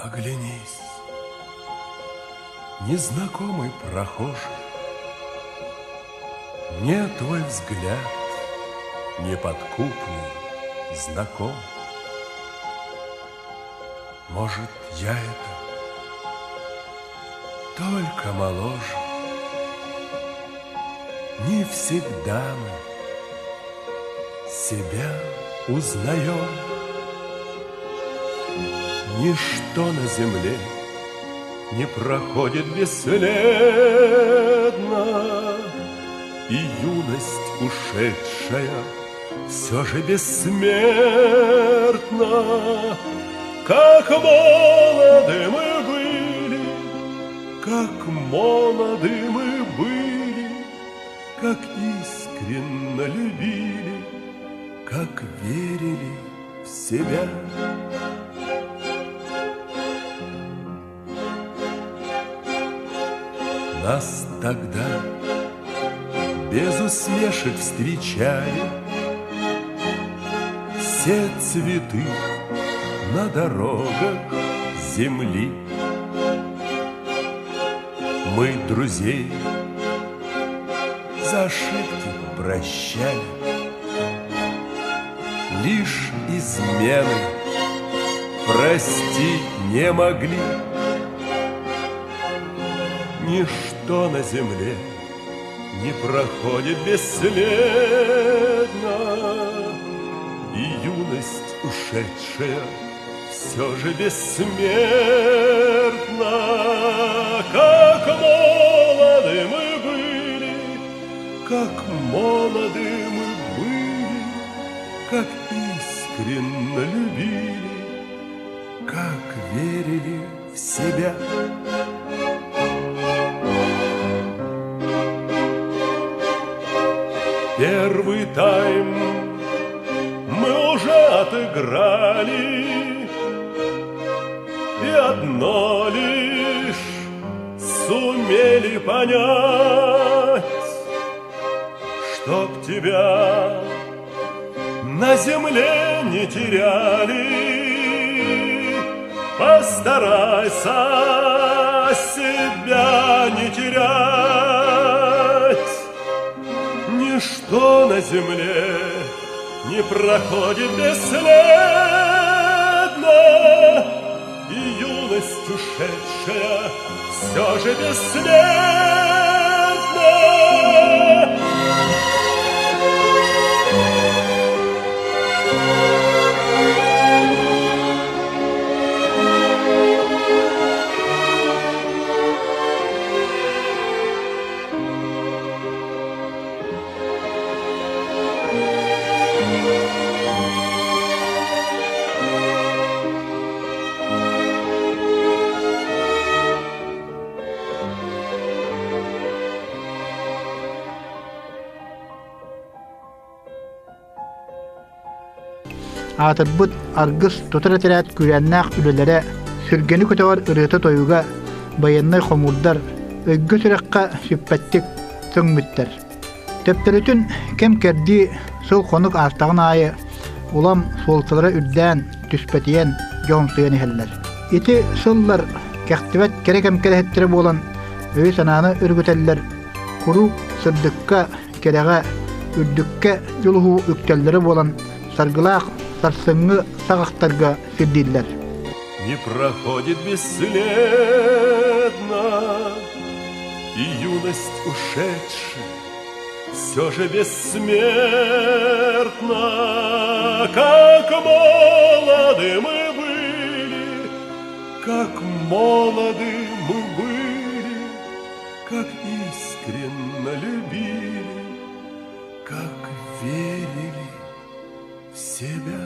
Оглянись, незнакомый прохожий, мне твой взгляд неподкупный знаком. Может, я это только моложе. Не всегда мы себя узнаем. Ничто на земле не проходит бесследно, и юность ушедшая все же бессмертна. Как молоды мы были, как молоды мы были, как искренно любили, как верили в себя. Нас тогда без усмешек встречали все цветы на дорогах земли. Мы друзей за ошибки прощали, лишь измены простить не могли. Ничто на земле не проходит бесследно, и юность ушедшая все же бессмертна. Как молоды мы были, как молоды мы были, как искренно любили, как верили в себя. Первый тайм мы уже отыграли, и одно лишь сумели понять, чтоб тебя на земле не теряли. Постарайся себя не терять. Ничто на земле не проходит бесследно, и юность ушедшая все же бессмертна. Атырбыт аргыс тутара терәт күрәннәк үлеләре сүргәне көтәвар ырыты тойуга баяннай хомурдар өйгө төрәккә сүппәттик төңмүттер. Төптөрүтүн кем керди сыл хонук артагын айы улам солтылары үрдән түспәтиен жонсуян ихелләр. Ити сыллар кәхтибәт керекем керәһеттері болан өй сананы үргөтәлләр. Куру сырдыкка керәгә үрдүккә юлуху үктәлләре болан саргылақ сарсыңы сағақтарға сирдиллер. Не проходит бесследно, и юность ушедшая все же бессмертна. Как молоды мы были, как молоды мы были, как искренно любили, как верили в себя.